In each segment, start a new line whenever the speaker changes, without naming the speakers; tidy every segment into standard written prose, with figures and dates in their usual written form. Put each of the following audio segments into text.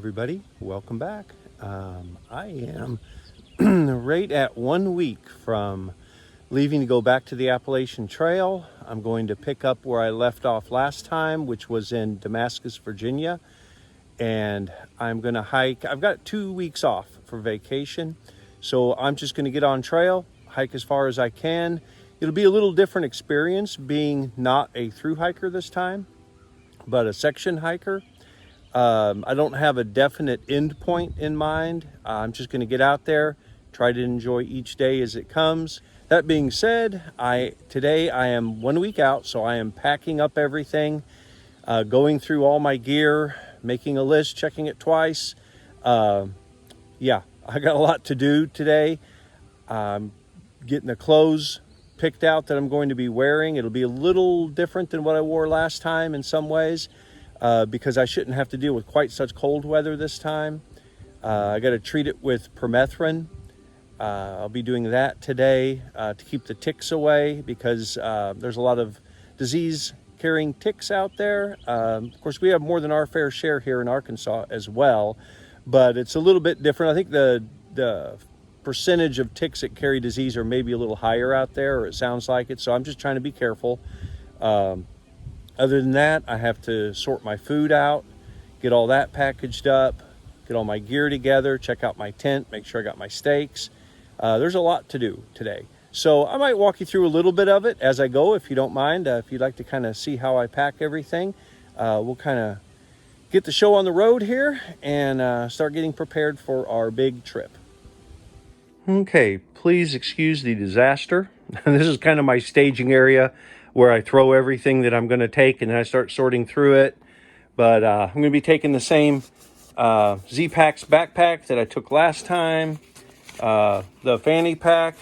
everybody, welcome back. I am right at 1 week from leaving to go back to the Appalachian Trail. I'm going to pick up where I left off last time, which was in Damascus, Virginia, and I'm going to hike. I've got 2 weeks off for vacation, so I'm just going to get on trail, hike as far as I can. It'll be a little different experience being not a through hiker this time, but a section hiker. I don't have a definite end point in mind. I'm just going to get out there, try to enjoy each day as it comes. That being said, today I am 1 week out, so I am packing up everything, going through all my gear, making a list, checking it twice. Yeah, I got a lot to do today. Getting the clothes picked out that I'm going to be wearing. It'll be a little different than what I wore last time in some ways. Because I shouldn't have to deal with quite such cold weather this time. I got to treat it with permethrin. I'll be doing that today to keep the ticks away because there's a lot of disease-carrying ticks out there. Of course, we have more than our fair share here in Arkansas as well, but it's a little bit different. I think the percentage of ticks that carry disease are maybe a little higher out there, or it sounds like it, so I'm just trying to be careful. Other than that, I have to sort my food out, get all that packaged up, get all my gear together, check out my tent, make sure I got my stakes. There's a lot to do today. So I might walk you through a little bit of it as I go, if you don't mind. If you'd like to kind of see how I pack everything, we'll kind of get the show on the road here and start getting prepared for our big trip. Okay, please excuse the disaster. This is kind of my staging area where I throw everything that I'm going to take and then I start sorting through it. But I'm going to be taking the same Z-Packs backpack that I took last time. The fanny pack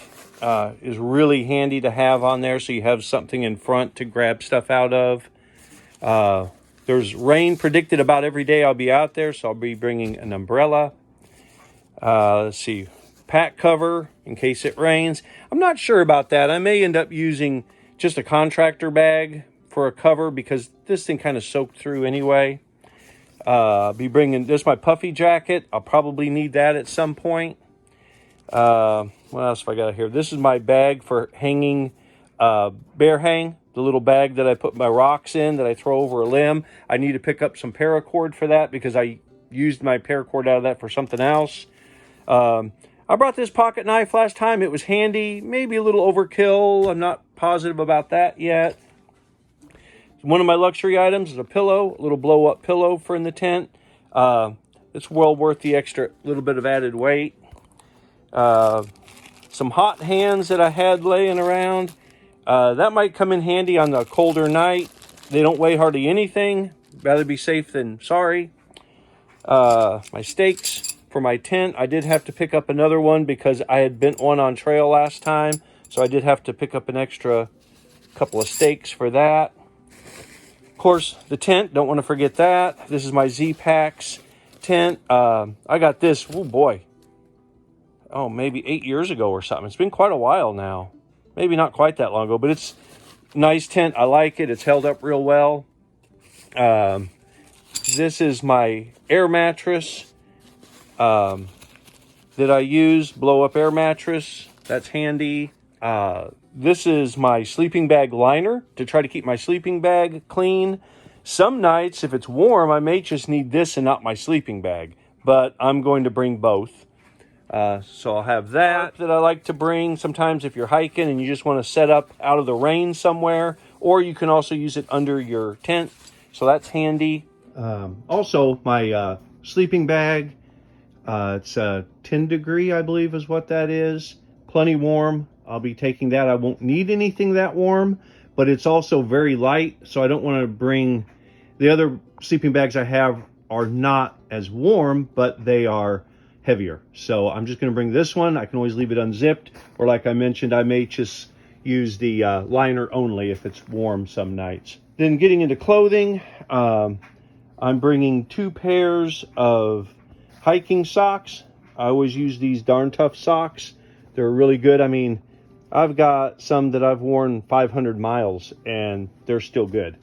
is really handy to have on there, so you have something in front to grab stuff out of. There's rain predicted about every day I'll be out there, so I'll be bringing an umbrella. Let's see, pack cover in case it rains. I'm not sure about that. I may end up using just a contractor bag for a cover because this thing kind of soaked through anyway. Be bringing this, my puffy jacket. I'll probably need that at some point. What else have I got here? This is my bag for hanging bear hang, the little bag that I put my rocks in that I throw over a limb. I need to pick up some paracord for that because I used my paracord out of that for something else. I brought this pocket knife last time. It was handy, maybe a little overkill. I'm not positive about that yet. One of my luxury items is a pillow, a little blow-up pillow for in the tent. It's well worth the extra little bit of added weight. Some hot hands that I had laying around. That might come in handy on the colder night. They don't weigh hardly anything. Rather be safe than sorry. My stakes for my tent. I did have to pick up another one because I had bent one on trail last time. So I did have to pick up an extra couple of stakes for that. Of course, the tent, don't want to forget that. This is my Z-Packs tent. I got this, oh boy, maybe 8 years ago or something. It's been quite a while now. Maybe not quite that long ago, but it's a nice tent. I like it. It's held up real well. This is my air mattress that I use, blow-up air mattress. That's handy. This is my sleeping bag liner to try to keep my sleeping bag clean. Some nights, if it's warm, I may just need this and not my sleeping bag, but I'm going to bring both. So I'll have that I like to bring sometimes if you're hiking and you just want to set up out of the rain somewhere, or you can also use it under your tent. So that's handy. Also, my sleeping bag, it's 10 degree, I believe is what that is. Plenty warm. I'll be taking that. I won't need anything that warm, but it's also very light, so I don't want to bring... The other sleeping bags I have are not as warm, but they are heavier. So I'm just going to bring this one. I can always leave it unzipped, or like I mentioned, I may just use the liner only if it's warm some nights. Then getting into clothing, I'm bringing 2 pairs of hiking socks. I always use these Darn Tough socks. They're really good. I mean, I've got some that I've worn 500 miles and they're still good.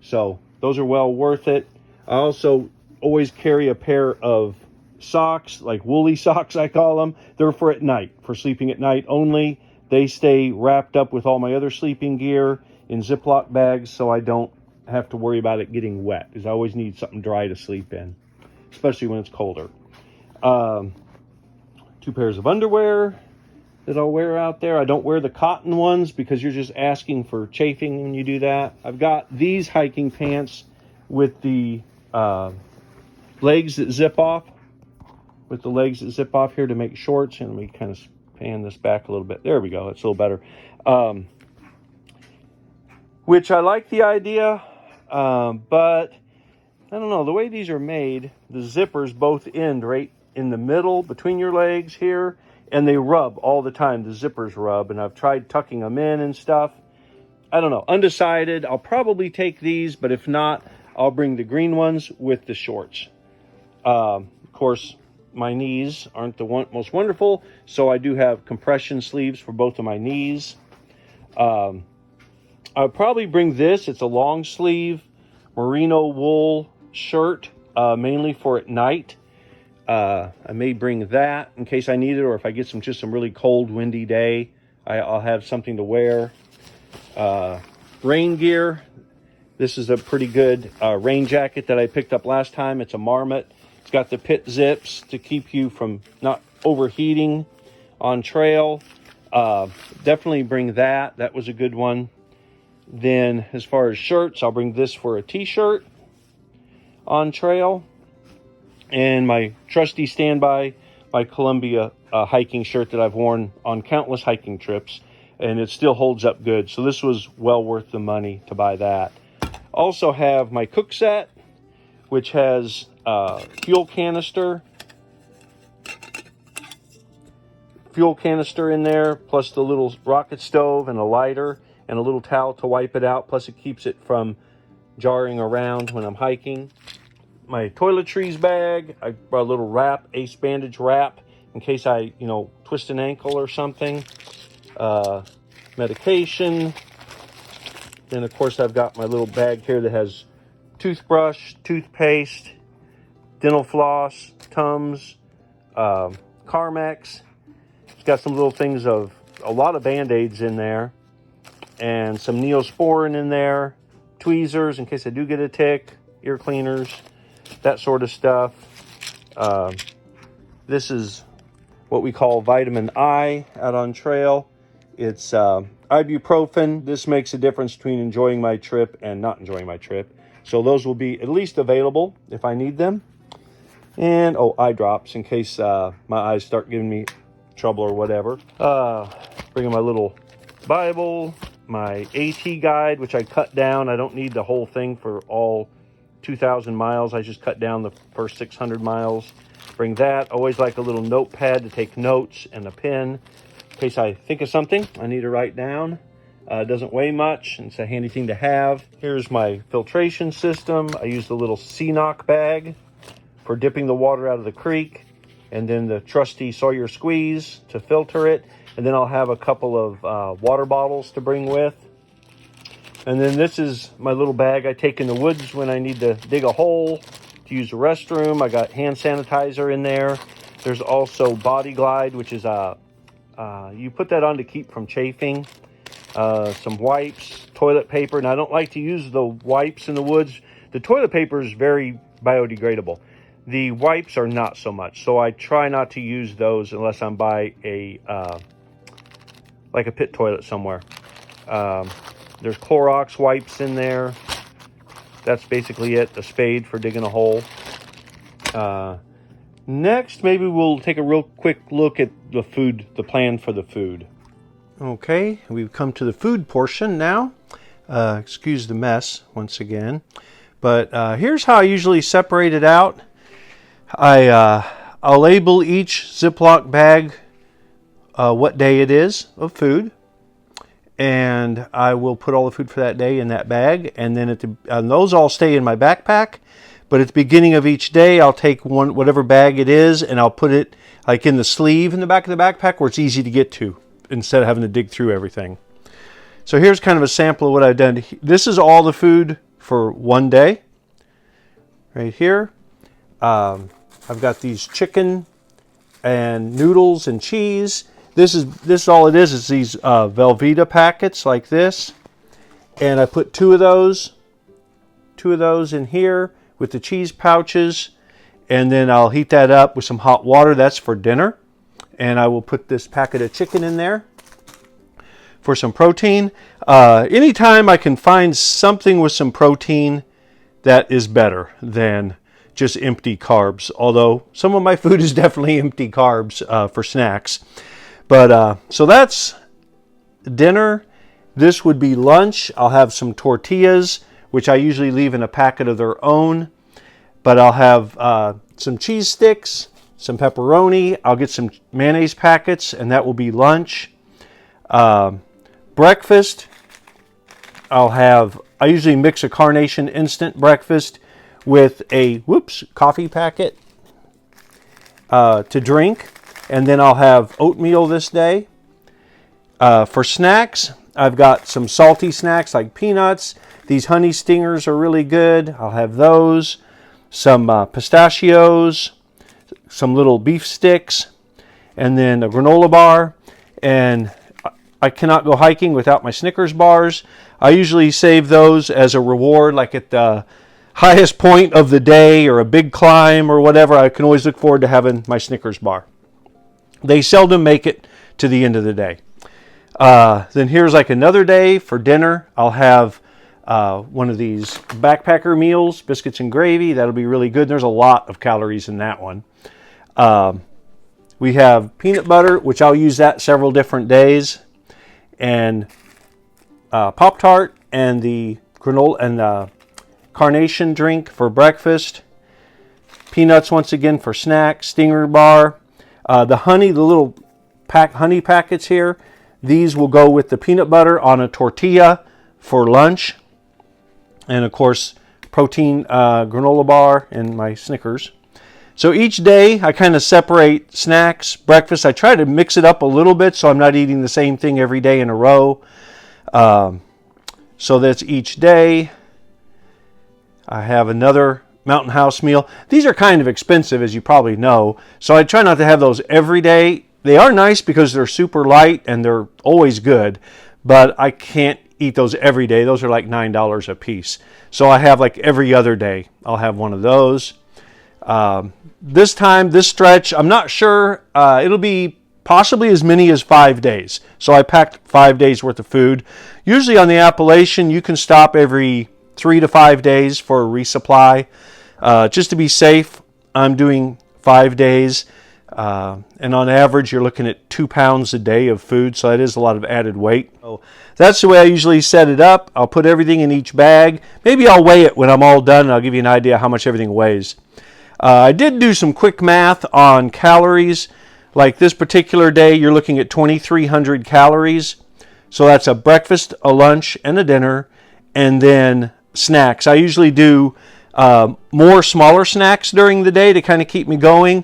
So those are well worth it. I also always carry a pair of socks, like woolly socks I call them. They're for at night, for sleeping at night only. They stay wrapped up with all my other sleeping gear in Ziploc bags, so I don't have to worry about it getting wet, because I always need something dry to sleep in, especially when it's colder. 2 pairs of underwear that I'll wear out there. I don't wear the cotton ones because you're just asking for chafing when you do that. I've got these hiking pants with the legs that zip off. With the legs that zip off here to make shorts. And let me kind of pan this back a little bit. There we go. It's a little better. Which I like the idea, but I don't know. The way these are made, the zippers both end right in the middle between your legs here, and they rub all the time. The zippers rub, and I've tried tucking them in and stuff. I don't know. Undecided. I'll probably take these, but if not, I'll bring the green ones with the shorts. Of course, my knees aren't the most wonderful, so I do have compression sleeves for both of my knees. I'll probably bring this. It's a long sleeve merino wool shirt, mainly for at night. I may bring that in case I need it, or if I get just some really cold, windy day, I'll have something to wear. Rain gear. This is a pretty good rain jacket that I picked up last time. It's a Marmot. It's got the pit zips to keep you from not overheating on trail. Definitely bring that. That was a good one. Then as far as shirts, I'll bring this for a t-shirt on trail. And my trusty standby, my Columbia hiking shirt that I've worn on countless hiking trips. And it still holds up good. So this was well worth the money to buy that. Also have my cook set, which has fuel canister in there, plus the little rocket stove and a lighter and a little towel to wipe it out. Plus it keeps it from jarring around when I'm hiking. My toiletries bag, I brought a little wrap, ace bandage wrap, in case I, twist an ankle or something. Medication. Then of course I've got my little bag here that has toothbrush, toothpaste, dental floss, Tums, Carmex. It's got some little things a lot of Band-Aids in there, and some Neosporin in there, tweezers in case I do get a tick, ear cleaners, that sort of stuff. This is what we call vitamin I out on trail. It's ibuprofen. This makes a difference between enjoying my trip and not enjoying my trip. So those will be at least available if I need them. And, eye drops in case my eyes start giving me trouble or whatever. Bringing my little Bible, my AT guide, which I cut down. I don't need the whole thing for all 2,000 miles. I just cut down the first 600 miles. Bring that. Always like a little notepad to take notes and a pen in case I think of something I need to write down. It doesn't weigh much. It's a handy thing to have. Here's my filtration system. I use the little CNOC bag for dipping the water out of the creek, and then the trusty Sawyer squeeze to filter it. And then I'll have a couple of water bottles to bring with. And then this is my little bag I take in the woods when I need to dig a hole to use the restroom. I got hand sanitizer in there. There's also Body Glide, which is you put that on to keep from chafing. Some wipes, toilet paper. And I don't like to use the wipes in the woods. The toilet paper is very biodegradable. The wipes are not so much. So I try not to use those unless I'm by a pit toilet somewhere. There's Clorox wipes in there. That's basically it. A spade for digging a hole. Next, maybe we'll take a real quick look at the food, the plan for the food. Okay, we've come to the food portion now. Excuse the mess once again. But here's how I usually separate it out. I'll label each Ziploc bag what day it is of food. And I will put all the food for that day in that bag. And then and those all stay in my backpack. But at the beginning of each day, I'll take whatever bag it is, and I'll put it like in the sleeve in the back of the backpack where it's easy to get to instead of having to dig through everything. So here's kind of a sample of what I've done. This is all the food for one day right here. I've got these chicken and noodles and cheese. This all it is these Velveeta packets like this. And I put two of those in here with the cheese pouches. And then I'll heat that up with some hot water. That's for dinner. And I will put this packet of chicken in there for some protein. Anytime I can find something with some protein, that is better than just empty carbs. Although some of my food is definitely empty carbs for snacks. But so that's dinner. This would be lunch. I'll have some tortillas, which I usually leave in a packet of their own. But I'll have some cheese sticks, some pepperoni. I'll get some mayonnaise packets, and that will be lunch. Breakfast, I usually mix a Carnation instant breakfast with a coffee packet to drink. And then I'll have oatmeal this day. For snacks, I've got some salty snacks like peanuts. These honey stingers are really good. I'll have those. Some pistachios, some little beef sticks, and then a granola bar. And I cannot go hiking without my Snickers bars. I usually save those as a reward, like at the highest point of the day or a big climb or whatever. I can always look forward to having my Snickers bar. They seldom make it to the end of the day. Then here's like another day for dinner. I'll have one of these backpacker meals, biscuits and gravy. That'll be really good. There's a lot of calories in that one. We have peanut butter, which I'll use that several different days, and Pop-Tart and the granola and the Carnation drink for breakfast. Peanuts once again for snack. Stinger bar. The honey, the little honey packets here. These will go with the peanut butter on a tortilla for lunch. And of course, protein granola bar and my Snickers. So each day I kind of separate snacks, breakfast. I try to mix it up a little bit so I'm not eating the same thing every day in a row. So that's each day. I have another Mountain House meal. These are kind of expensive, as you probably know. So I try not to have those every day. They are nice because they're super light and they're always good. But I can't eat those every day. Those are like $9 a piece. So I have like every other day, I'll have one of those. This stretch, I'm not sure. It'll be possibly as many as 5 days. So I packed 5 days worth of food. Usually on the Appalachian, you can stop every 3 to 5 days for a resupply. Just to be safe, I'm doing 5 days. And on average, you're looking at 2 pounds a day of food. So that is a lot of added weight. So that's the way I usually set it up. I'll put everything in each bag. Maybe I'll weigh it when I'm all done, and I'll give you an idea how much everything weighs. I did do some quick math on calories. Like this particular day, you're looking at 2,300 calories. So that's a breakfast, a lunch, and a dinner, and then snacks. I usually do more smaller snacks during the day to kind of keep me going.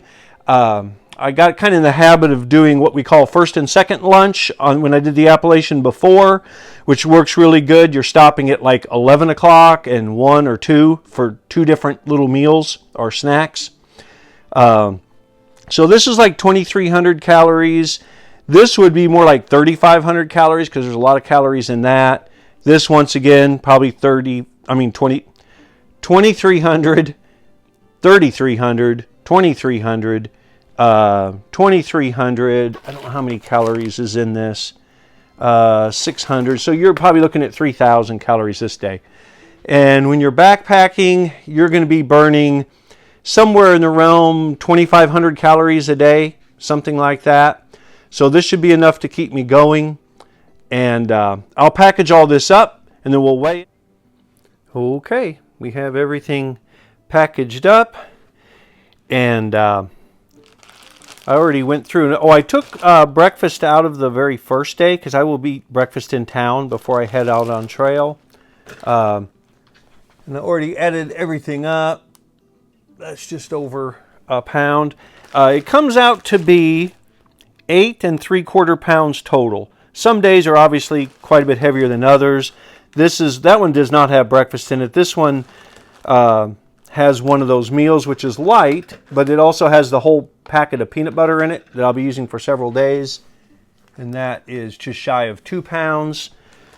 I got kind of in the habit of doing what we call first and second lunch when I did the Appalachian before, which works really good. You're stopping at like 11 o'clock and 1 or 2 for 2 different little meals or snacks. So this is like 2,300 calories. This would be more like 3,500 calories because there's a lot of calories in that. This, once again, probably 2,300, 3,300, 2,300, 2,300. I don't know how many calories is in this. 600. So you're probably looking at 3,000 calories this day. And when you're backpacking, you're going to be burning somewhere in the realm 2,500 calories a day, something like that. So this should be enough to keep me going. And I'll package all this up and then we'll weigh it. Okay, we have everything packaged up. And I already went through. Oh, I took breakfast out of the very first day because I will eat breakfast in town before I head out on trail. And I already added everything up. That's just over a pound. It comes out to be 8 3/4 pounds total. Some days are obviously quite a bit heavier than others. That one does not have breakfast in it. This one has one of those meals, which is light, but it also has the whole packet of peanut butter in it that I'll be using for several days. And that is just shy of 2 pounds.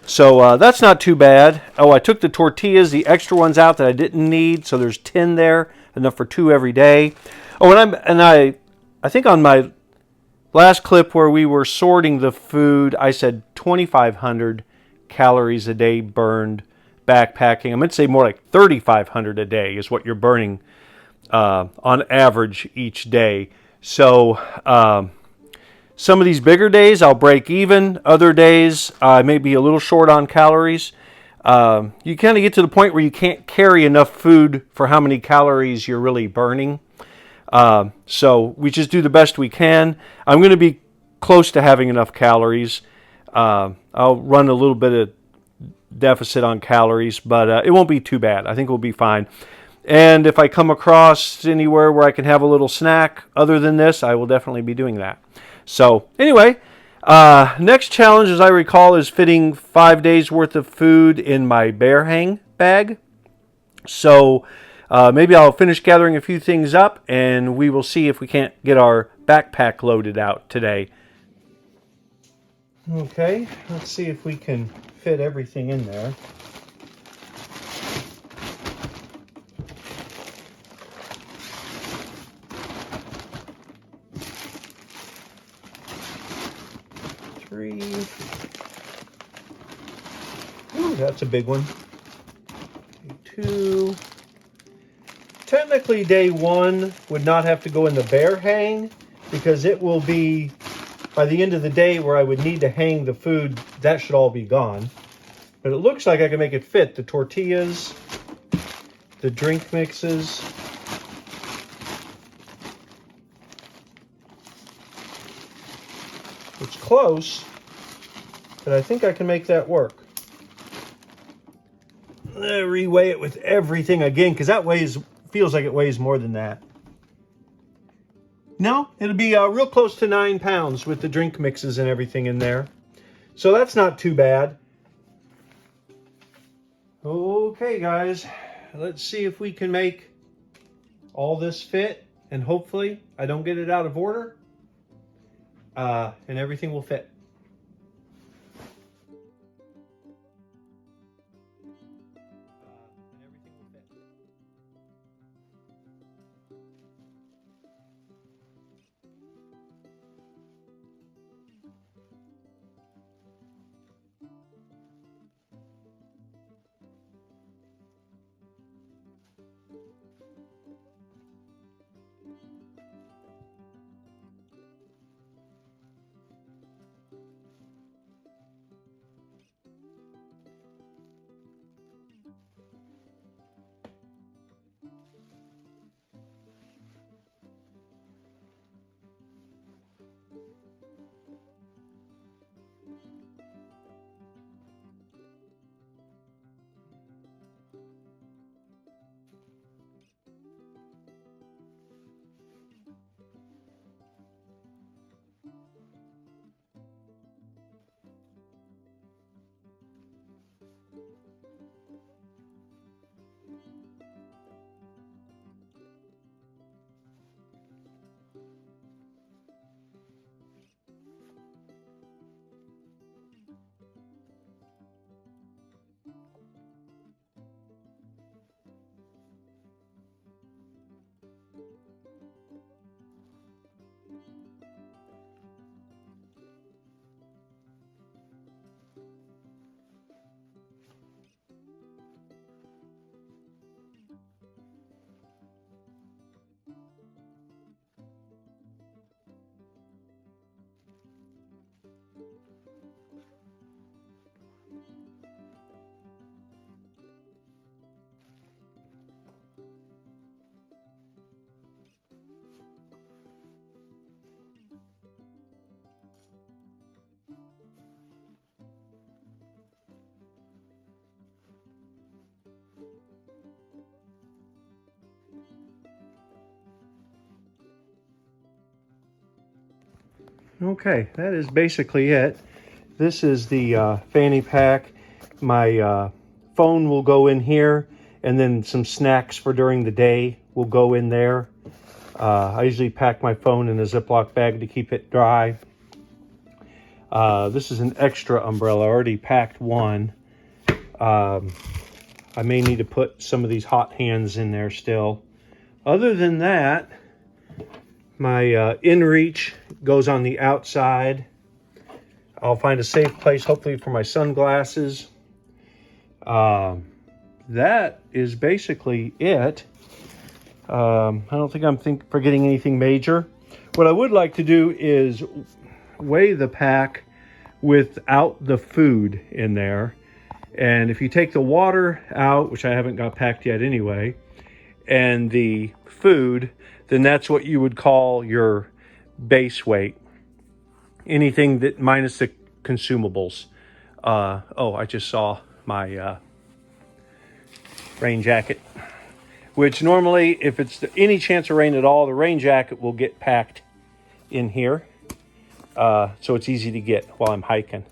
So that's not too bad. Oh, I took the tortillas, the extra ones out that I didn't need. So there's 10 there, enough for 2 every day. Oh, and I think on my last clip where we were sorting the food, I said 2,500 calories a day burned backpacking. I meant to say more like 3,500 a day is what you're burning on average each day. So some of these bigger days I'll break even. Other days I may be a little short on calories. You kind of get to the point where you can't carry enough food for how many calories you're really burning. So we just do the best we can. I'm going to be close to having enough calories. I'll run a little bit of deficit on calories, but it won't be too bad. I think we'll be fine. And if I come across anywhere where I can have a little snack other than this, I will definitely be doing that. So anyway, next challenge, as I recall, is fitting 5 days worth of food in my bear hang bag. So maybe I'll finish gathering a few things up and we will see if we can't get our backpack loaded out today. Okay, let's see if we can fit everything in there. Three. Ooh, that's a big one. 2. Technically, day 1 would not have to go in the bear hang because it will be, by the end of the day where I would need to hang the food, that should all be gone. But it looks like I can make it fit. The tortillas, the drink mixes. It's close, but I think I can make that work. Reweigh it with everything again, because that feels like it weighs more than that. No, it'll be real close to 9 pounds with the drink mixes and everything in there. So that's not too bad. Okay, guys, let's see if we can make all this fit, and hopefully I don't get it out of order, and everything will fit. Okay, that is basically it. This is the fanny pack. My phone will go in here, and then some snacks for during the day will go in there. I usually pack my phone in a Ziploc bag to keep it dry. This is an extra umbrella. I already packed one. I may need to put some of these hot hands in there still. Other than that, my inReach goes on the outside. I'll find a safe place, hopefully, for my sunglasses. That is basically it. I don't think I'm forgetting anything major. What I would like to do is weigh the pack without the food in there. And if you take the water out, which I haven't got packed yet anyway, and the food, then that's what you would call your base weight. Anything that minus the consumables. Oh, I just saw my rain jacket, which normally, if it's any chance of rain at all, the rain jacket will get packed in here. So it's easy to get while I'm hiking.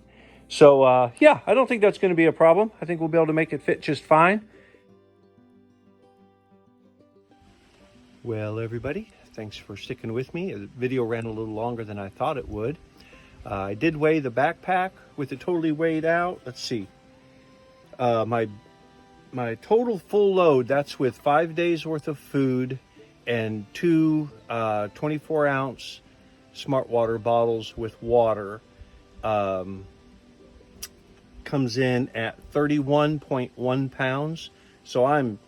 So yeah, I don't think that's going to be a problem. I think we'll be able to make it fit just fine. Well, everybody, thanks for sticking with me. The video ran a little longer than I thought it would. I did weigh the backpack with it totally weighed out. Let's see. My total full load, that's with 5 days worth of food and two 24-ounce smart water bottles with water, comes in at 31.1 pounds. So I'm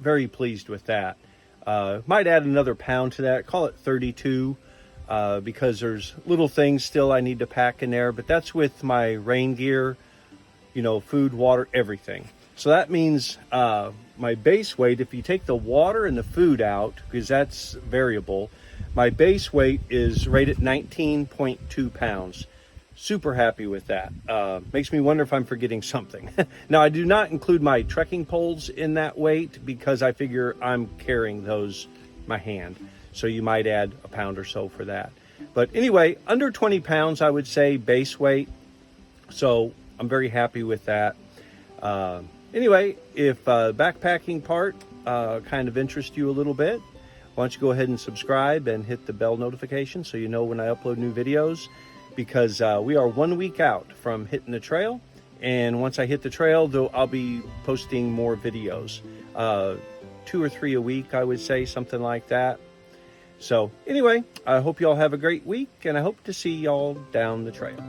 very pleased with that. Might add another pound to that, call it 32, because there's little things still I need to pack in there, but that's with my rain gear, you know, food, water, everything. So that means my base weight, if you take the water and the food out, because that's variable, my base weight is right at 19.2 pounds. Super happy with that. Makes me wonder if I'm forgetting something. Now, I do not include my trekking poles in that weight because I figure I'm carrying those in my hand. So you might add a pound or so for that. But anyway, under 20 pounds, I would say base weight. So I'm very happy with that. Anyway, if backpacking part kind of interests you a little bit, why don't you go ahead and subscribe and hit the bell notification so you know when I upload new videos, because we are 1 week out from hitting the trail. And once I hit the trail, though, I'll be posting more videos, 2 or 3 a week, I would say, something like that. So anyway, I hope you all have a great week, and I hope to see y'all down the trail.